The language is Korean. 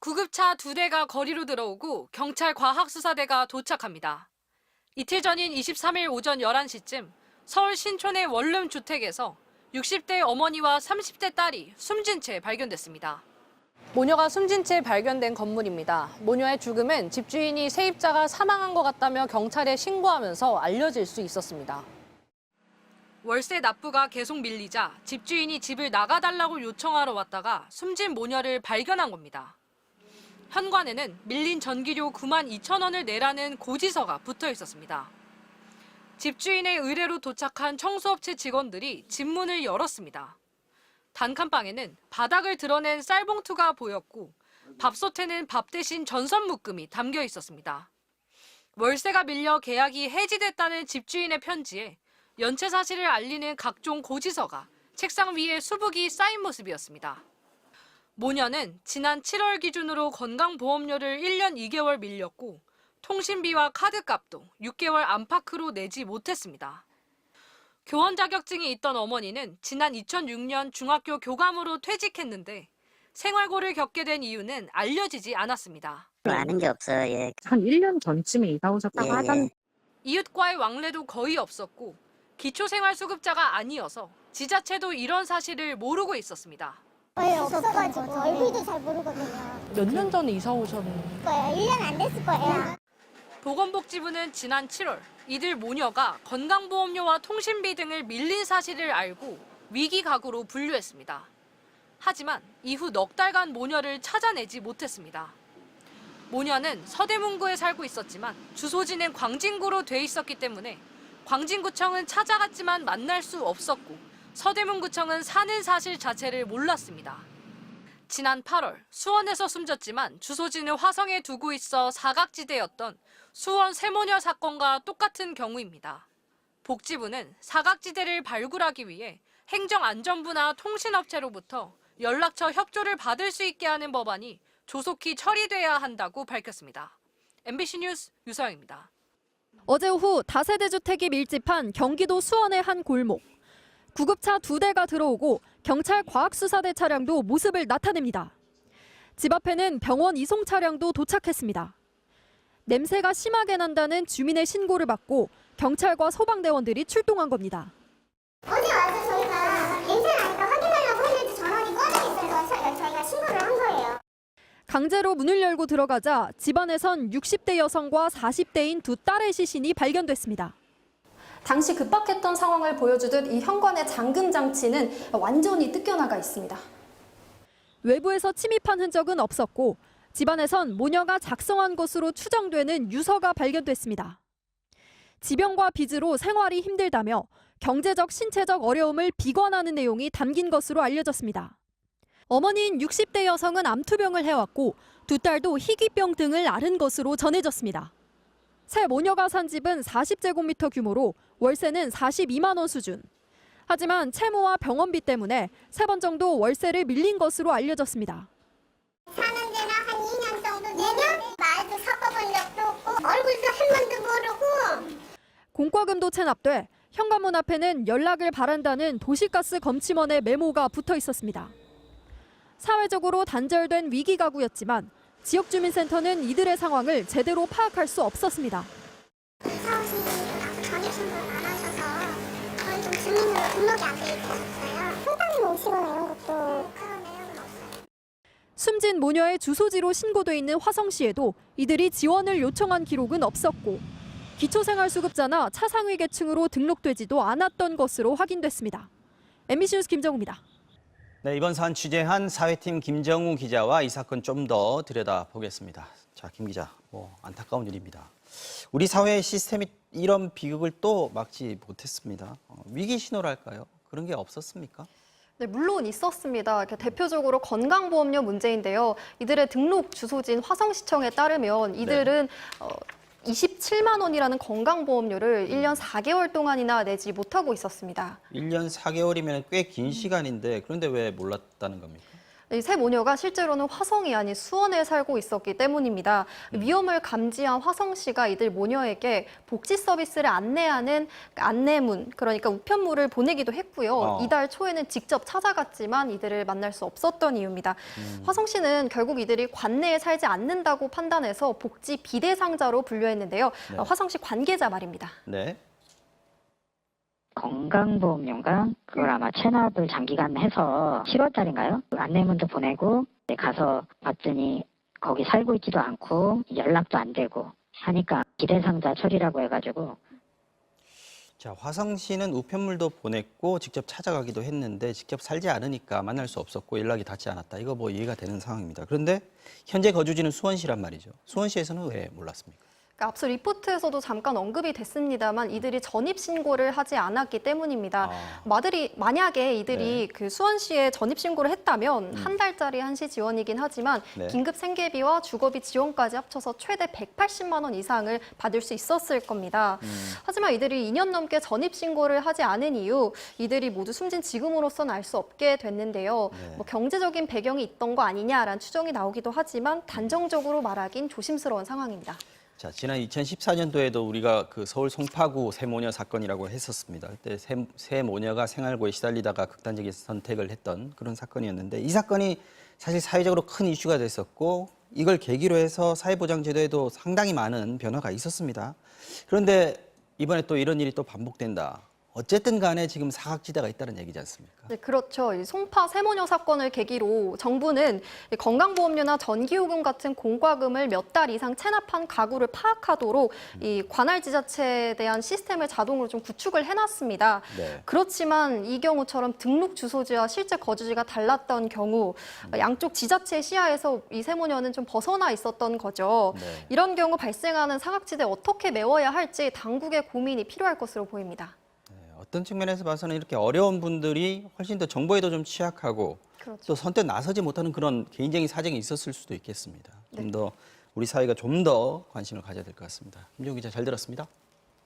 구급차 2대가 거리로 들어오고 경찰 과학수사대가 도착합니다. 이틀 전인 23일 오전 11시쯤 서울 신촌의 원룸 주택에서 60대 어머니와 30대 딸이 숨진 채 발견됐습니다. 모녀가 숨진 채 발견된 건물입니다. 모녀의 죽음은 집주인이 세입자가 사망한 것 같다며 경찰에 신고하면서 알려질 수 있었습니다. 월세 납부가 계속 밀리자 집주인이 집을 나가달라고 요청하러 왔다가 숨진 모녀를 발견한 겁니다. 현관에는 밀린 전기료 9만 2천 원을 내라는 고지서가 붙어 있었습니다. 집주인의 의뢰로 도착한 청소업체 직원들이 집 문을 열었습니다. 단칸방에는 바닥을 드러낸 쌀봉투가 보였고 밥솥에는 밥 대신 전선 묶음이 담겨 있었습니다. 월세가 밀려 계약이 해지됐다는 집주인의 편지에 연체 사실을 알리는 각종 고지서가 책상 위에 수북이 쌓인 모습이었습니다. 모녀는 지난 7월 기준으로 건강보험료를 1년 2개월 밀렸고 통신비와 카드값도 6개월 안팎으로 내지 못했습니다. 교원 자격증이 있던 어머니는 지난 2006년 중학교 교감으로 퇴직했는데 생활고를 겪게 된 이유는 알려지지 않았습니다. 아는 게 없어요. 예. 한 1년 전쯤에 이사 오셨다고 예, 하던. 이웃과의 왕래도 거의 없었고 기초생활수급자가 아니어서 지자체도 이런 사실을 모르고 있었습니다. 네, 없어가지고 저 얼굴도 잘 모르거든요. 몇 년 전에 이사 오셨는데. 거예요. 1년 안 됐을 거예요. 보건복지부는 지난 7월 이들 모녀가 건강보험료와 통신비 등을 밀린 사실을 알고 위기가구로 분류했습니다. 하지만 이후 넉 달간 모녀를 찾아내지 못했습니다. 모녀는 서대문구에 살고 있었지만 주소지는 광진구로 돼 있었기 때문에 광진구청은 찾아갔지만 만날 수 없었고 서대문구청은 사는 사실 자체를 몰랐습니다. 지난 8월 수원에서 숨졌지만 주소지는 화성에 두고 있어 사각지대였던 수원 세모녀 사건과 똑같은 경우입니다. 복지부는 사각지대를 발굴하기 위해 행정안전부나 통신업체로부터 연락처 협조를 받을 수 있게 하는 법안이 조속히 처리돼야 한다고 밝혔습니다. MBC 뉴스 유서영입니다. 어제 오후 다세대 주택이 밀집한 경기도 수원의 한 골목. 구급차 2대가 들어오고 경찰 과학수사대 차량도 모습을 나타냅니다. 집 앞에는 병원 이송 차량도 도착했습니다. 냄새가 심하게 난다는 주민의 신고를 받고 경찰과 소방대원들이 출동한 겁니다. 어제 와서 저희가 냄새 나니까 확인하려고 했는데 전원이 꺼져 있어서 저희가 신고를 한 거예요. 강제로 문을 열고 들어가자 집안에선 60대 여성과 40대인 두 딸의 시신이 발견됐습니다. 당시 급박했던 상황을 보여주듯 이 현관의 잠금 장치는 완전히 뜯겨나가 있습니다. 외부에서 침입한 흔적은 없었고 집안에선 모녀가 작성한 것으로 추정되는 유서가 발견됐습니다. 지병과 빚으로 생활이 힘들다며 경제적, 신체적 어려움을 비관하는 내용이 담긴 것으로 알려졌습니다. 어머니인 60대 여성은 암투병을 해왔고 두 딸도 희귀병 등을 앓은 것으로 전해졌습니다. 새 모녀가 산 집은 40제곱미터 규모로 월세는 42만 원 수준. 하지만 채무와 병원비 때문에 3번 정도 월세를 밀린 것으로 알려졌습니다. 사는 데는 한 2년 정도 내면 말도 섞어본 적도 없고 얼굴도 한 번도 모르고. 공과금도 체납돼 현관문 앞에는 연락을 바란다는 도시가스 검침원의 메모가 붙어 있었습니다. 사회적으로 단절된 위기가구였지만 지역주민센터는 이들의 상황을 제대로 파악할 수 없었습니다. 사오신 분들하고 전입신고를 안 하셔서 저희 좀 주민으로 등록이 안 돼 있었어요. 통장님 오시거나 이런 것도 그런 내용은 없어요. 숨진 모녀의 주소지로 신고돼 있는 화성시에도 이들이 지원을 요청한 기록은 없었고 기초생활수급자나 차상위 계층으로 등록되지도 않았던 것으로 확인됐습니다. MBC 뉴스 김정우입니다. 네, 이번 사안 취재한 사회팀 김정우 기자와 이 사건 좀 더 들여다보겠습니다. 자, 김 기자, 안타까운 일입니다. 우리 사회의 시스템이 이런 비극을 또 막지 못했습니다. 위기 신호랄까요? 그런 게 없었습니까? 네, 물론 있었습니다. 대표적으로 건강보험료 문제인데요. 이들의 등록 주소지인 화성시청에 따르면 이들은 27만 원이라는 건강보험료를 1년 4개월 동안이나 내지 못하고 있었습니다. 1년 4개월이면 꽤 긴 시간인데 그런데 왜 몰랐다는 겁니까? 이 세 모녀가 실제로는 화성이 아닌 수원에 살고 있었기 때문입니다. 위험을 감지한 화성 씨가 이들 모녀에게 복지 서비스를 안내하는 안내문, 그러니까 우편물을 보내기도 했고요. 이달 초에는 직접 찾아갔지만 이들을 만날 수 없었던 이유입니다. 화성 씨는 결국 이들이 관내에 살지 않는다고 판단해서 복지 비대상자로 분류했는데요. 네. 화성 씨 관계자 말입니다. 네. 건강보험료인가 그걸 아마 체납을 장기간 해서 7월 달인가요? 안내문도 보내고 가서 봤더니 거기 살고 있지도 않고 연락도 안 되고 하니까 비대상자 처리라고 해가지고. 자, 화성 씨는 우편물도 보냈고 직접 찾아가기도 했는데 직접 살지 않으니까 만날 수 없었고 연락이 닿지 않았다. 이거 뭐 이해가 되는 상황입니다. 그런데 현재 거주지는 수원시란 말이죠. 수원시에서는 왜 몰랐습니까? 앞서 리포트에서도 잠깐 언급이 됐습니다만 이들이 전입신고를 하지 않았기 때문입니다. 만약에 이들이 그 수원시에 전입신고를 했다면 한 달짜리 한시 지원이긴 하지만 네. 긴급 생계비와 주거비 지원까지 합쳐서 최대 180만 원 이상을 받을 수 있었을 겁니다. 하지만 이들이 2년 넘게 전입신고를 하지 않은 이유 이들이 모두 숨진 지금으로서는 알 수 없게 됐는데요. 네. 뭐 경제적인 배경이 있던 거 아니냐라는 추정이 나오기도 하지만 단정적으로 말하긴 조심스러운 상황입니다. 자, 지난 2014년도에도 우리가 그 서울 송파구 세 모녀 사건이라고 했었습니다. 그때 세 모녀가 생활고에 시달리다가 극단적인 선택을 했던 그런 사건이었는데 이 사건이 사실 사회적으로 큰 이슈가 됐었고 이걸 계기로 해서 사회보장제도에도 상당히 많은 변화가 있었습니다. 그런데 이번에 또 이런 일이 또 반복된다. 어쨌든 간에 지금 사각지대가 있다는 얘기지 않습니까? 네, 그렇죠. 이 송파 세모녀 사건을 계기로 정부는 건강보험료나 전기요금 같은 공과금을 몇 달 이상 체납한 가구를 파악하도록 이 관할 지자체에 대한 시스템을 자동으로 좀 구축을 해놨습니다. 네. 그렇지만 이 경우처럼 등록 주소지와 실제 거주지가 달랐던 경우 양쪽 지자체 시야에서 이 세모녀는 좀 벗어나 있었던 거죠. 네. 이런 경우 발생하는 사각지대 어떻게 메워야 할지 당국의 고민이 필요할 것으로 보입니다. 어떤 측면에서 봐서는 이렇게 어려운 분들이 훨씬 더 정보에도 좀 취약하고 그렇죠. 또 선뜻 나서지 못하는 그런 개인적인 사정이 있었을 수도 있겠습니다. 좀 더 우리 사회가 좀 더 관심을 가져야 될 것 같습니다. 김종우 기자 잘 들었습니다.